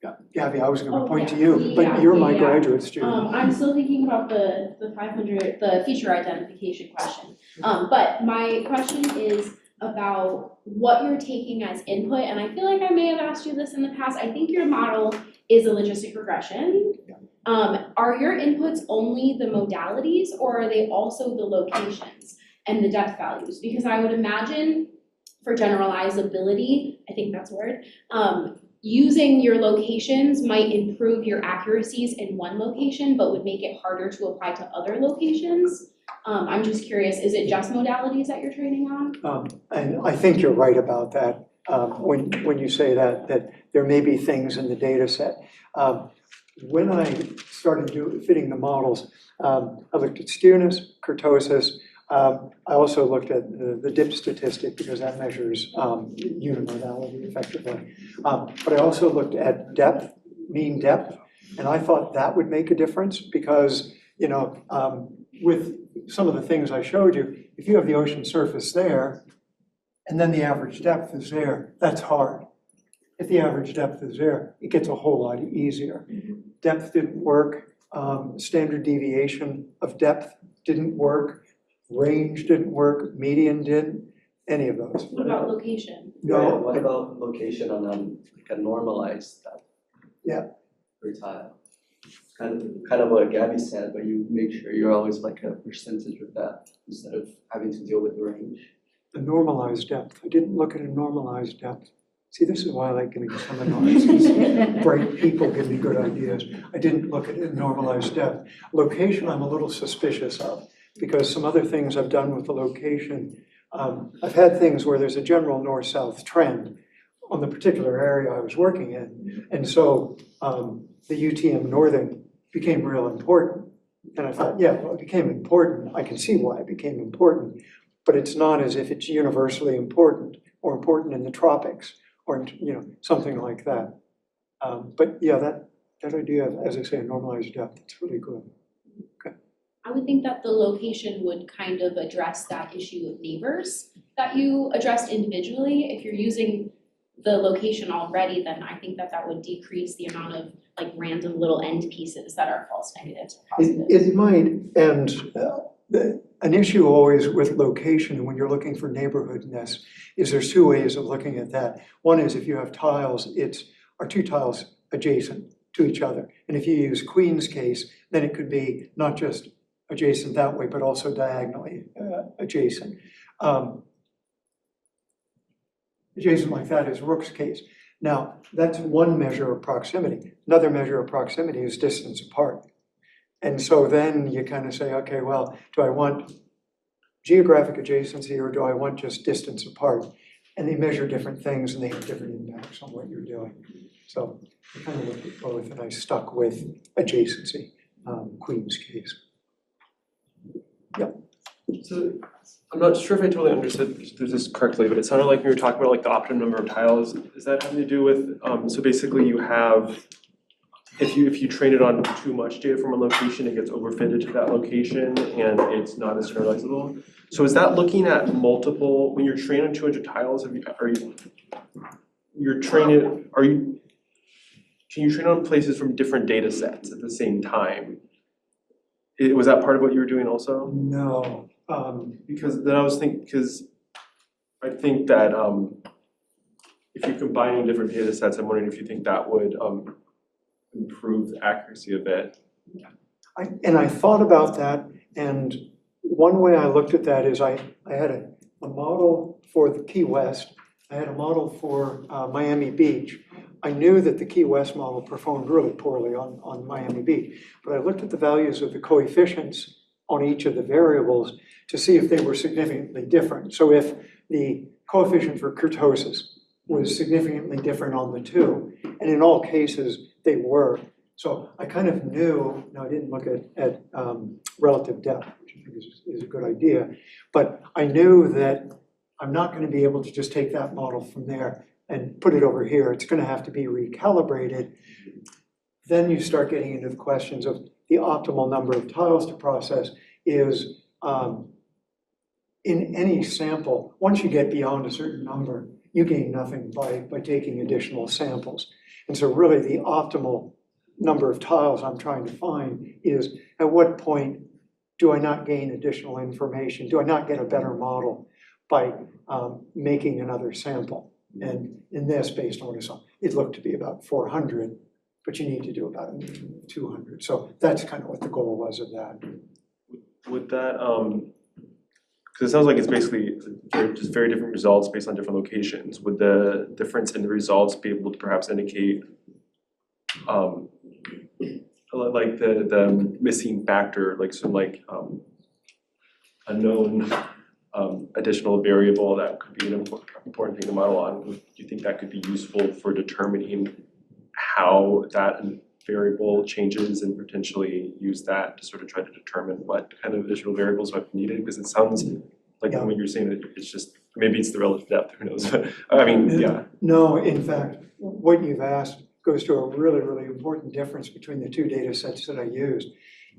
Yeah. Gabby, I was gonna Oh, point to yeah. you, Yeah, but you're my yeah. graduate student. I'm still thinking about the 500, the feature identification question. But my question is about what you're taking as input, and I feel like I may have asked you this in the past. I think your model is a logistic regression. Are your inputs only the modalities, or are they also the locations and the depth values? Because I would imagine for generalizability, I think that's a word, using your locations might improve your accuracies in one location, but would make it harder to apply to other locations. I'm just curious, is it just modalities that you're training on? And I think you're right about that, when you say that there may be things in the data set. When I started fitting the models, I looked at skewness, kurtosis. I also looked at the dip statistic because that measures unimodality effectively. But I also looked at depth, mean depth, and I thought that would make a difference because, you know, with some of the things I showed you, if you have the ocean surface there and then the average depth is there, that's hard. If the average depth is there, it gets a whole lot easier. Depth didn't work, standard deviation of depth didn't work, range didn't work, median didn't, any of those. What about location? No, What about location on like a normalized stuff? Yeah. Per tile. Kind of what Gabby said, but you make sure you're always like a percentage of that instead of having to deal with the range. the normalized depth, I didn't look at a normalized depth. See, this is why I like getting seminars. Bright people give me good ideas. I didn't look at a normalized depth. Location, I'm a little suspicious of, because some other things I've done with the location, I've had things where there's a general north-south trend on the particular area I was working in. And so the UTM Northern became real important. And I thought, yeah, well, it became important. I can see why it became important, but it's not as if it's universally important or important in the tropics or, you know, something like that. But yeah, that idea of, as I say, a normalized depth, it's really good. Okay. I would think that the location would kind of address that issue of neighbors that you addressed individually. If you're using the location already, then I think that that would decrease the amount of like random little end pieces that are false negatives or positives. It might, and an issue always with location and when you're looking for neighborhoodness is there's two ways of looking at that. One is if you have tiles, are two tiles adjacent to each other. And if you use Queen's case, then it could be not just adjacent that way, but also diagonally adjacent. Adjacent like that is Rook's case. Now, that's one measure of proximity. Another measure of proximity is distance apart. And so then you kind of say, okay, well, do I want geographic adjacency or do I want just distance apart? And they measure different things and they have different impacts on what you're doing. So I kind of looked at both and I stuck with adjacency, Queen's case. Yep. So I'm not sure if I totally understood this correctly, but it sounded like we were talking about like the optimum number of tiles. Is that having to do with, so basically you have, if you train it on too much data from a location, it gets overfitted to that location and it's not as generalizable. So is that looking at multiple, when you're training on 200 tiles, can you train on places from different data sets at the same time? Was that part of what you were doing also? No. Because then I was thinking, because I think that if you're combining different data sets, I'm wondering if you think that would improve the accuracy a bit. I thought about that, and one way I looked at that is I had a model for the Key West, I had a model for Miami Beach. I knew that the Key West model performed really poorly on Miami Beach, but I looked at the values of the coefficients on each of the variables to see if they were significantly different. So if the coefficient for kurtosis was significantly different on the two, and in all cases they were. So I kind of knew, now I didn't look at relative depth, which I think is a good idea, but I knew that I'm not going to be able to just take that model from there and put it over here. It's going to have to be recalibrated. Then you start getting into the questions of the optimal number of tiles to process is in any sample, once you get beyond a certain number, you gain nothing by taking additional samples. And so really the optimal number of tiles I'm trying to find is at what point do I not gain additional information? Do I not get a better model by making another sample? And in this, based on what I saw, it looked to be about 400, but you need to do about 200. So that's kind of what the goal was of that. Would that, because it sounds like it's basically just very different results based on different locations. Would the difference in the results be able to perhaps indicate like the missing factor, like some unknown additional variable that could be an important thing to model on? Do you think that could be useful for determining how that variable changes and potentially use that to sort of try to determine what kind of additional variables might be needed? Because it sounds like Yeah. when you're saying that it's just, maybe it's the relative depth, who knows? I mean, yeah. No, in fact, what you've asked goes to a really, really important difference between the two data sets that I used.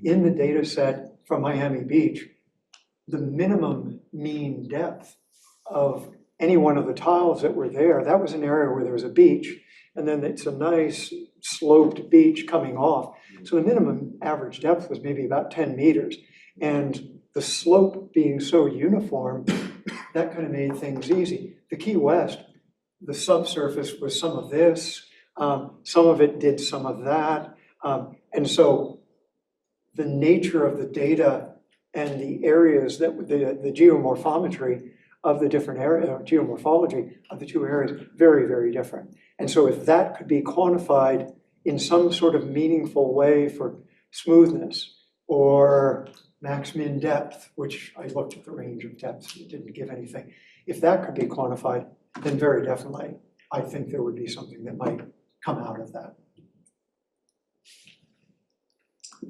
In the data set from Miami Beach, the minimum mean depth of any one of the tiles that were there, that was an area where there was a beach, and then it's a nice sloped beach coming off. So the minimum average depth was maybe about 10 meters. And the slope being so uniform, that kind of made things easy. The Key West, the subsurface was some of this, some of it did some of that. And so the nature of the data and the areas that the geomorphometry of the different area, geomorphology of the two areas, very, very different. And so if that could be quantified in some sort of meaningful way for smoothness or max min depth, which I looked at the range of depths, it didn't give anything. If that could be quantified, then very definitely, I think there would be something that might come out of that.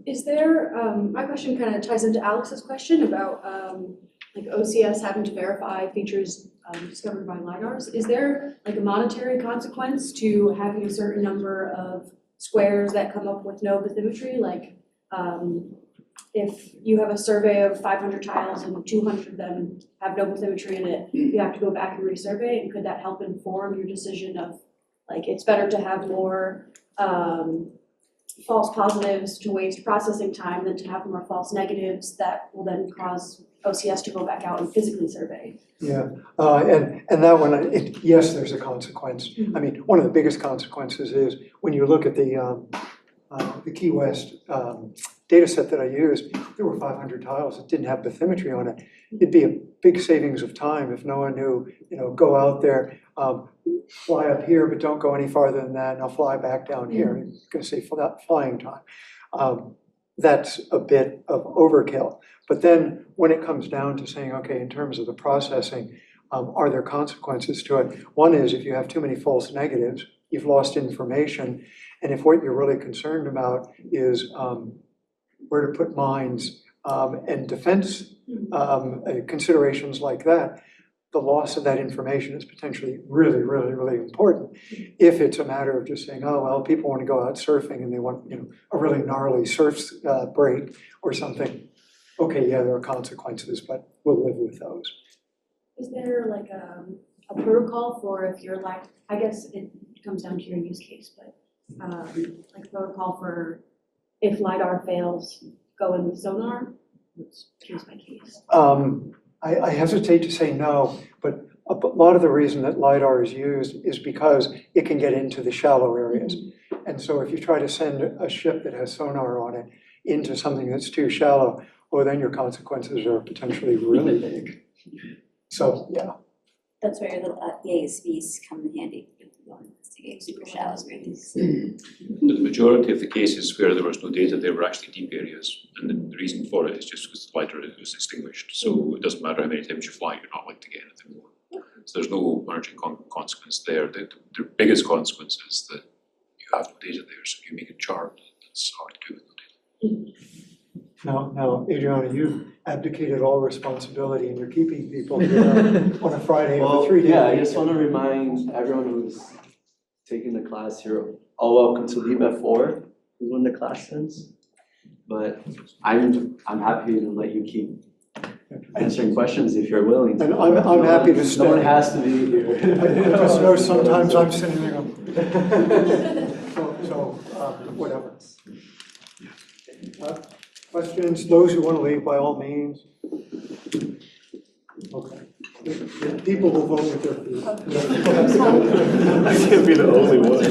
Is there, my question kind of ties into Alex's question about like OCS having to verify features discovered by LiDARs. Is there like a monetary consequence to having a certain number of squares that come up with no bathymetry? Like if you have a survey of 500 tiles and 200 of them have no bathymetry in it, you have to go back and resurvey, and could that help inform your decision of like it's better to have more false positives to waste processing time than to have more false negatives that will then cause OCS to go back out and physically survey? Yeah, and that one, yes, there's a consequence. I mean, one of the biggest consequences is when you look at the Key West data set that I used, there were 500 tiles that didn't have bathymetry on it. It'd be a big savings of time if no one knew, go out there, fly up here, but don't go any farther than that, and I'll fly back down here. It's gonna save flying time. That's a bit of overkill. But then when it comes down to saying, okay, in terms of the processing, are there consequences to it? One is if you have too many false negatives, you've lost information. And if what you're really concerned about is where to put mines and defense considerations like that, the loss of that information is potentially really, really, really important. If it's a matter of just saying, oh, well, people want to go out surfing and they want, a really gnarly surf break or something. Okay, yeah, there are consequences, but we'll live with those. Is there like a protocol for if you're like, I guess it comes down to your use case, but like a protocol for if LiDAR fails, go in with sonar? It's case by case. I hesitate to say no, but a lot of the reason that LiDAR is used is because it can get into the shallow areas. And so if you try to send a ship that has sonar on it into something that's too shallow, well, then your consequences are potentially really big. So, yeah. That's where the ASVs come in handy. Investigate super shallow screens. The majority of the cases where there was no data, they were actually deep areas. And the reason for it is just because the LiDAR was extinguished. So it doesn't matter how many times you fly, you're not likely to get anything more. So there's no emerging consequence there. The biggest consequence is that you have no data there. So if you make a chart, it's hard to do with no data. Now, Adriana, you've abdicated all responsibility and you're keeping people here on a Friday of a 3-day Yeah, I weekend. just want to remind everyone who's taking the class here, all welcome to leave at 4 is when the class ends. But I'm happy to let you keep answering questions if you're willing to. And I'm happy to stay. No one has to be here. I just know sometimes I'm sitting there, whatever. Questions, those who want to leave, by all means. Okay. People will vote with their feet. I can't be the only one.